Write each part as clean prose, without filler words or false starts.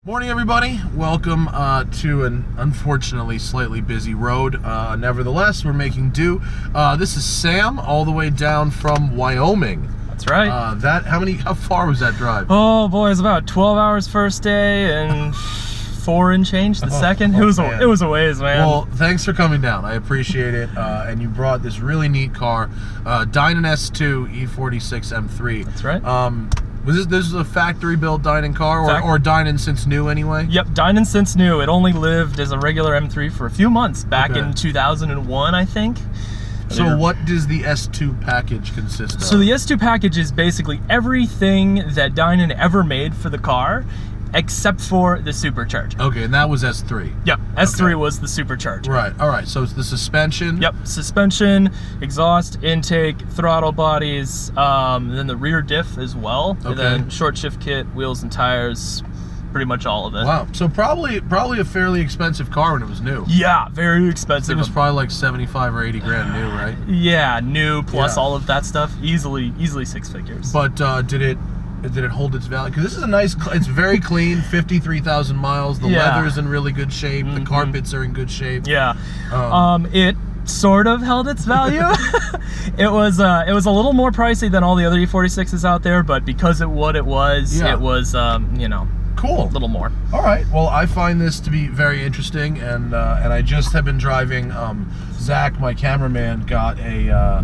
Morning, everybody. Welcome to an unfortunately slightly busy road. Nevertheless, we're making do. This is Sam, all the way down from Wyoming. That's right. How far was that drive? Oh boy, it was about 12 hours first day and 4 and change the second. It was a ways, man. Well, thanks for coming down. I appreciate it. And you brought this really neat car, DINAN S2 E46 M3. That's right. This is a factory-built DINAN car, or DINAN since new anyway? Yep, DINAN since new. It only lived as a regular M3 for a few months, back in 2001, I think. So what does the S2 package consist of? So the S2 package is basically everything that DINAN ever made for the car, except for the supercharger. Okay, and that was S3. Yep, S3 was the supercharger. Right, all right, so it's the suspension. Yep, suspension, exhaust, intake, throttle bodies, then the rear diff as well. Okay. And then short shift kit, wheels and tires, pretty much all of it. Wow, so probably a fairly expensive car when it was new. Yeah, very expensive. It was probably like 75 or 80 grand new, right? Yeah, new plus all of that stuff, easily 6 figures. But did it hold its value? Because this is a nice, it's very clean, 53,000 miles. The leather's in really good shape. The carpets are in good shape. Yeah. It sort of held its value. It was a little more pricey than all the other E46s out there, but because of what it was, it was, you know, cool. A little more. All right. Well, I find this to be very interesting, and I just have been driving. Zach, my cameraman, got a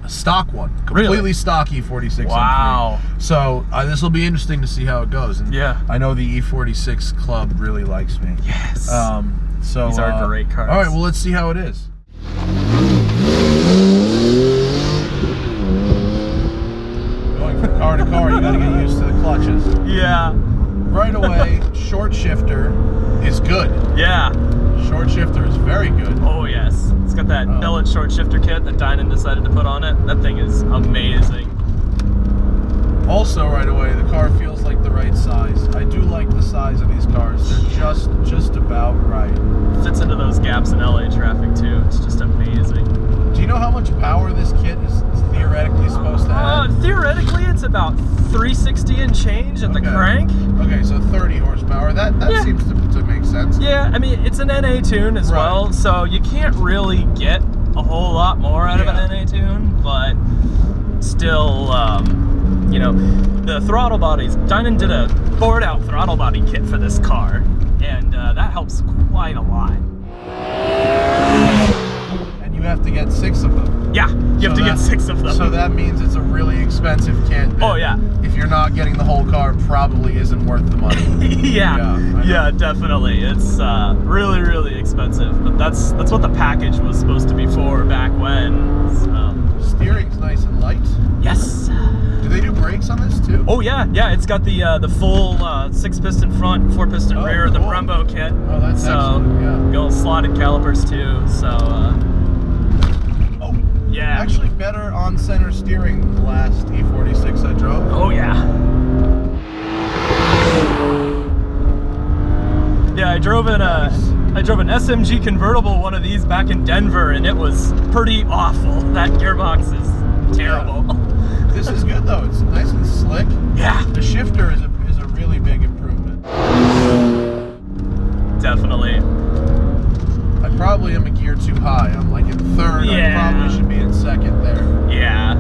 stock one, completely stock E46. Wow. M3. So this will be interesting to see how it goes. And I know the E46 club really likes me. Yes. So these are great cars. All right. Well, let's see how it is. Going from car to car, you got to get used to the clutches. Yeah. Right away, short shifter is good. Yeah. Short shifter is very good. Oh yes. It's got that billet short shifter kit that DINAN decided to put on it. That thing is amazing. Also, right away, the car feels like the right size. I do like the size of these cars. They're just about right. Fits into those gaps in LA traffic too. It's just amazing. Do you know how much power this kit is theoretically supposed to have? Theoretically, it's about 360 and change at the crank. Okay, so 30 horsepower. That seems to make sense. Yeah, I mean, it's an NA tune as well, so you can't really get a whole lot more out of an NA tune, but still, you know, the throttle bodies, DINAN did a bored out throttle body kit for this car, and that helps quite a lot. And you have to get 6 of them. Yeah, you have to get 6 of them. So that means it's a really expensive kit. Oh yeah. If you're not getting the whole car, probably isn't worth the money. Yeah, definitely. It's really expensive, but that's what the package was supposed to be for back when. Steering's nice and light. Yes. Do they do brakes on this too? Oh yeah, it's got the full 6-piston front, 4-piston rear, the Brembo kit. Oh, that's excellent. Yeah. Got slotted calipers too. So. Yeah. Actually, better on-center steering than the last E46 I drove. Oh yeah. Yeah, I drove an SMG convertible, one of these, back in Denver, and it was pretty awful. That gearbox is terrible. Yeah. This is good though. It's nice and slick. Yeah. The shifter is a really big improvement. Definitely. I probably am a gear too high. I'm like in 3rd. I probably should be in 2nd there. Yeah.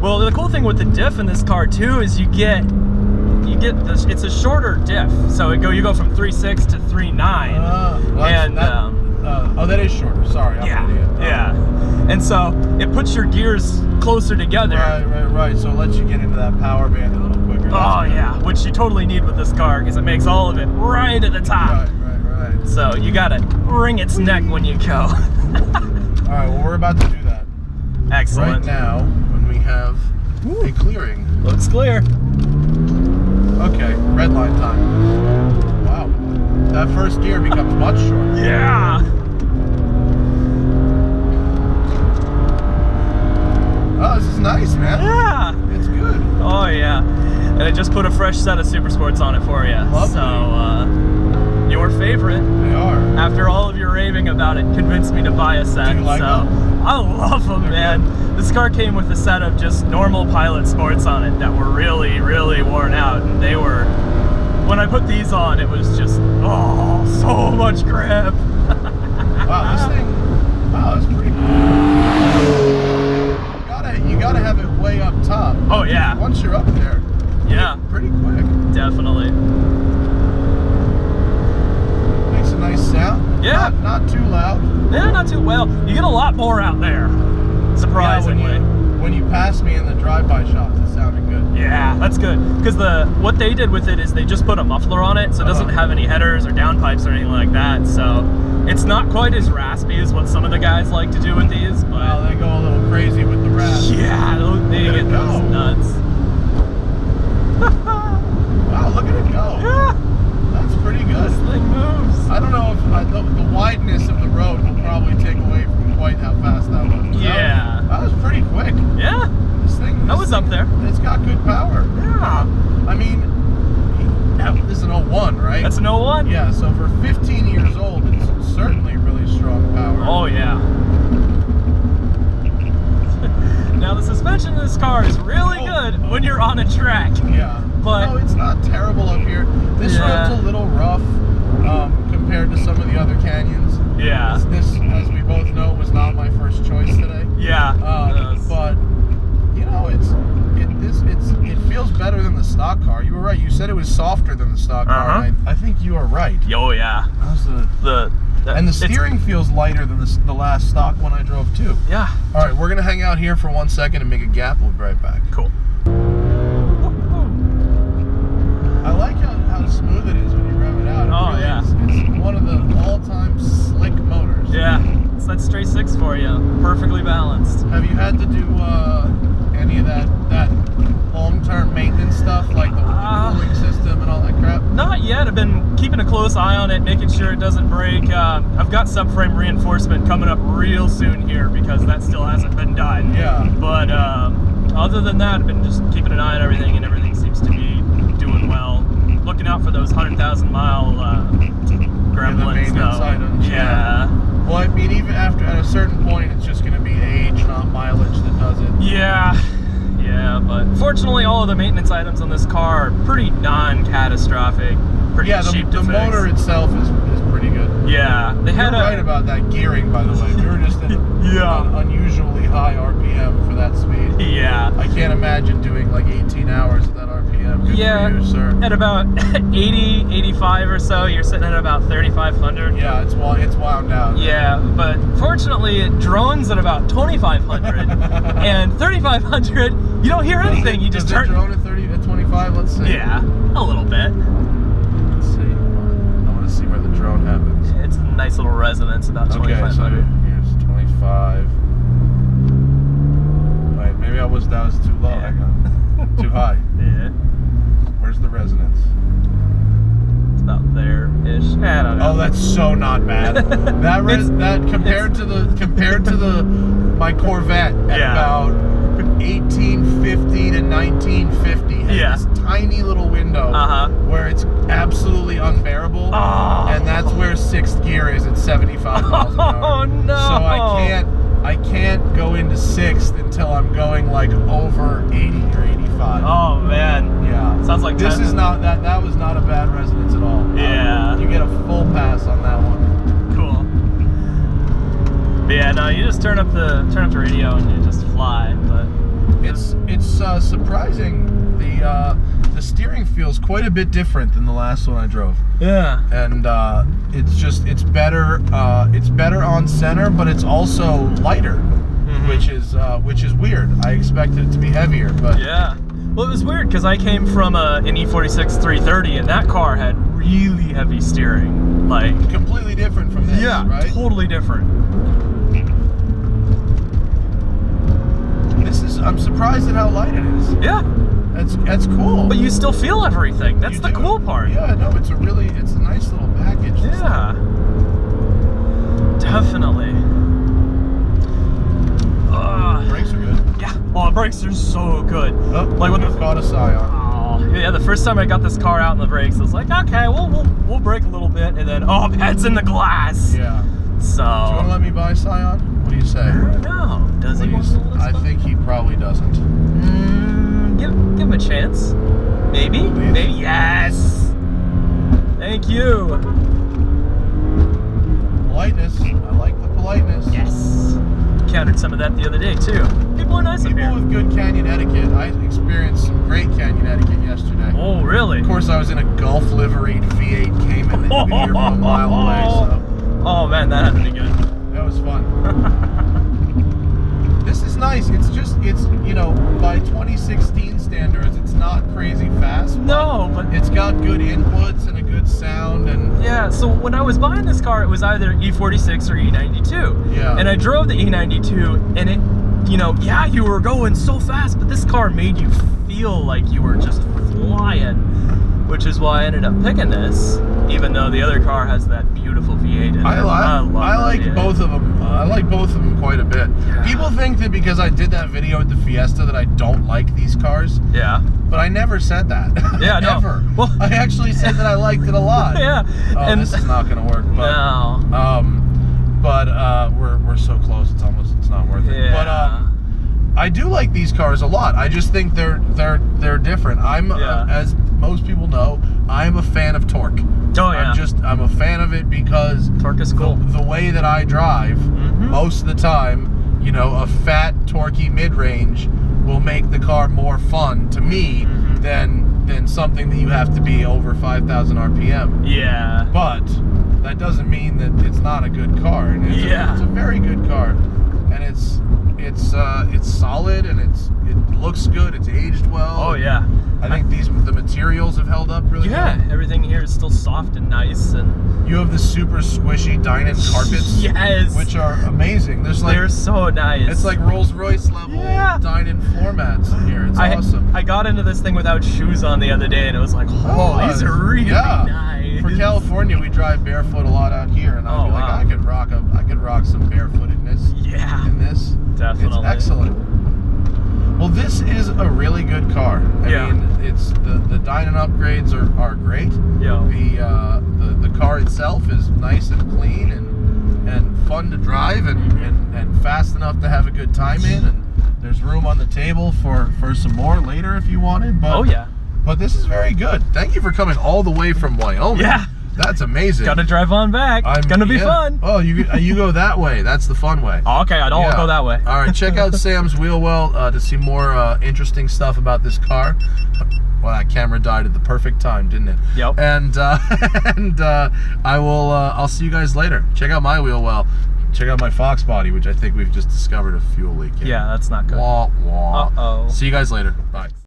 Well, the cool thing with the diff in this car too is you get this. It's a shorter diff, so you go from 3.6 to 3.9. Oh, that is shorter. Sorry, I'm an idiot. Yeah. And so it puts your gears closer together. Right. So it lets you get into that power band a little quicker. Yeah, which you totally need with this car because it makes all of it right at the top. Right. So you gotta wring its neck when you go. All right, well, we're about to do that. Excellent. Right now, when we have a clearing. Looks clear. Okay, red line time. Wow, that first gear becomes much shorter. Yeah. Oh, this is nice, man. Yeah. It's good. Oh yeah. And I just put a fresh set of Super Sports on it for you. Lovely. So, your favorite. They are. After all of your raving about it, convinced me to buy a set. Do you like them? I love them, man. This car came with a set of just normal Pilot Sports on it that were really, really worn out, and they were when I put these on, it was just, oh, so much grip. Wow, this thing, wow, that's pretty cool. You gotta have it way up top. Oh yeah. Once you're up there, yeah, pretty quick. Definitely. Makes a nice sound. Yeah. Not too loud. Yeah, not too well. You get a lot more out there, surprisingly. Yeah, when you passed me in the drive-by shots, it sounded good. Yeah, that's good. Because what they did with it is they just put a muffler on it, so it doesn't have any headers or downpipes or anything like that. So it's not quite as raspy as what some of the guys like to do with these. But well, they go a little crazy with the rasp. yeah, they get those nuts. Wow, look at it go. Yeah. That's pretty good. This thing moves. I don't know if the wideness of the road will probably take away from quite how fast that was. Yeah. That was pretty quick. Yeah. That was up there. It's got good power. Yeah. I mean, this is an 01, right? That's an 01? Yeah, so for 15 years old, it's certainly really strong power. Oh, yeah. Now, the suspension in this car is really good when you're on a track. Yeah. But no, it's not terrible up here. This road's a little rough compared to some of the other canyons. Yeah. This, as we both know, was not my first choice today. Yeah. But you know, it feels better than the stock car. You were right. You said it was softer than the stock car. And I think you are right. Oh yeah. How's and the steering feels lighter than the last stock one I drove too. Yeah. All right, we're gonna hang out here for 1 second and make a gap. We'll be right back. Cool. I like how smooth it is when you rev it out. It's one of the all-time slick motors. Yeah. It's that straight six for you. Perfectly balanced. Have you had to do any of that long-term maintenance stuff, like the cooling system and all that crap? Not yet. I've been keeping a close eye on it, making sure it doesn't break. I've got subframe reinforcement coming up real soon here because that still hasn't been done. Yeah. But other than that, I've been just keeping an eye on everything, and everything seems to be doing well. Looking out for those 100,000-mile gremlins, though. Items, yeah. Well, I mean, even at a certain point, it's just going to be age, not mileage, that does it. Yeah. Yeah, but fortunately, all of the maintenance items on this car are pretty non-catastrophic, pretty cheap to fix. The motor itself is pretty good. Yeah, they had You're right about that gearing, by the way. We were just at an unusually high RPM for that speed. Yeah. I can't imagine doing like 18 hours at that RPM. Good for you, sir. At about 80, 85 or so, you're sitting at about 3,500. Yeah, it's wound out. Yeah, but fortunately, it drones at about 2,500, and 3,500, you don't hear anything. You just turn. Does it drone at 25? Let's see. Yeah, a little bit. Let's see. I want to see where the drone happens. It's a nice little resonance, about 2,500. Okay, so here's 25. Wait, maybe that was too low. Yeah. Hang on. Too high. Yeah. Where's the resonance? It's about there-ish. I don't know. Oh, that's so not bad. that compared to my Corvette at about 1850 to 1950 has this tiny little window where it's absolutely unbearable, and that's where sixth gear is at 75 miles an hour. Oh no! So I can't go into sixth until I'm going like over 80 or 85. Oh man. Yeah. Sounds like this is not that was not a bad resonance at all. Yeah. You get a full pass on that one. Cool. But yeah, no, you just turn up the radio and you just fly. But it's surprising. The steering feels quite a bit different than the last one I drove. Yeah. And it's better on center, but it's also lighter, which is weird. I expected it to be heavier, but yeah. Well, it was weird because I came from an E46 330, and that car had really heavy steering, like completely different from this. Yeah, right? Totally different. I'm surprised at how light it is. Yeah. That's cool. But you still feel everything. That's the cool part. Yeah, no, it's a nice little package. Yeah. Definitely. Brakes are good. Yeah. Oh, the brakes are so good. Oh, like when we've got a Scion. Oh, yeah. The first time I got this car out in the brakes, I was like, okay, we'll brake a little bit, and then head's in the glass. Yeah. So. Do you want to let me buy Scion? What do you say? I don't know. Does he want to let us I think he probably doesn't. Give him a chance. Maybe. Please? Maybe. Yes. Thank you. Politeness. I like the politeness. Yes. Encountered some of that the other day too. People are nice up here. People with good canyon etiquette. I experienced some great canyon etiquette yesterday. Oh, really? Of course, I was in a Gulf liveried V8 Cayman that you could hear from a mile away. So. Oh man, that had to be good. That was fun. This is nice. It's you know, by 2016 standards, it's not crazy fast. No, but it's got good inputs and a good sound and. Yeah. So when I was buying this car, it was either E46 or E92. Yeah. And I drove the E92, and it, you know, yeah, you were going so fast, but this car made you feel like you were just flying, which is why I ended up picking this, even though the other car has that beautiful V8 in it. I like both of them. I like both of them quite a bit. Yeah. People think that because I did that video with the Fiesta that I don't like these cars. Yeah. But I never said that. Yeah, no. Never. Well, I actually said that I liked it a lot. Yeah. Oh, and this is not gonna work. But, no. But we're so close. It's not worth it. Yeah. But I do like these cars a lot. I just think they're different. As most people know, I'm a fan of torque. Oh yeah. I'm a fan of it because torque is cool. The way that I drive, most of the time, you know, a fat, torquey mid-range will make the car more fun to me than something that you have to be over 5,000 RPM. Yeah. But that doesn't mean that it's not a good car. And it's a very good car, and it's solid and it looks good. It's aged well. Oh yeah. I think the materials have held up really well. Yeah, everything here is still soft and nice, and you have the super squishy DINAN carpets. Yes. Which are amazing. They're so nice. It's like Rolls-Royce level DINAN floor mats in here. It's awesome. I got into this thing without shoes on the other day, and it was like, oh, these are really nice. For California, we drive barefoot a lot out here, and I'd be like, I could rock some barefootedness. Yeah. In this. Definitely. It's excellent. Well, this is a really good car. I mean, it's the DINAN upgrades are great. Yeah. The car itself is nice and clean and fun to drive and fast enough to have a good time in. And there's room on the table for some more later if you wanted. But, oh yeah. But this is very good. Thank you for coming all the way from Wyoming. Yeah. That's amazing. Gotta drive on back. It's gonna be fun. Oh, you go that way. That's the fun way. Oh, okay, I don't go that way. All right, check out Sam's Wheelwell to see more interesting stuff about this car. Well, that camera died at the perfect time, didn't it? Yep. And I'll see you guys later. Check out my Wheelwell. Check out my Fox body, which I think we've just discovered a fuel leak in. Yeah, that's not good. Wah, wah. Uh-oh. See you guys later. Bye.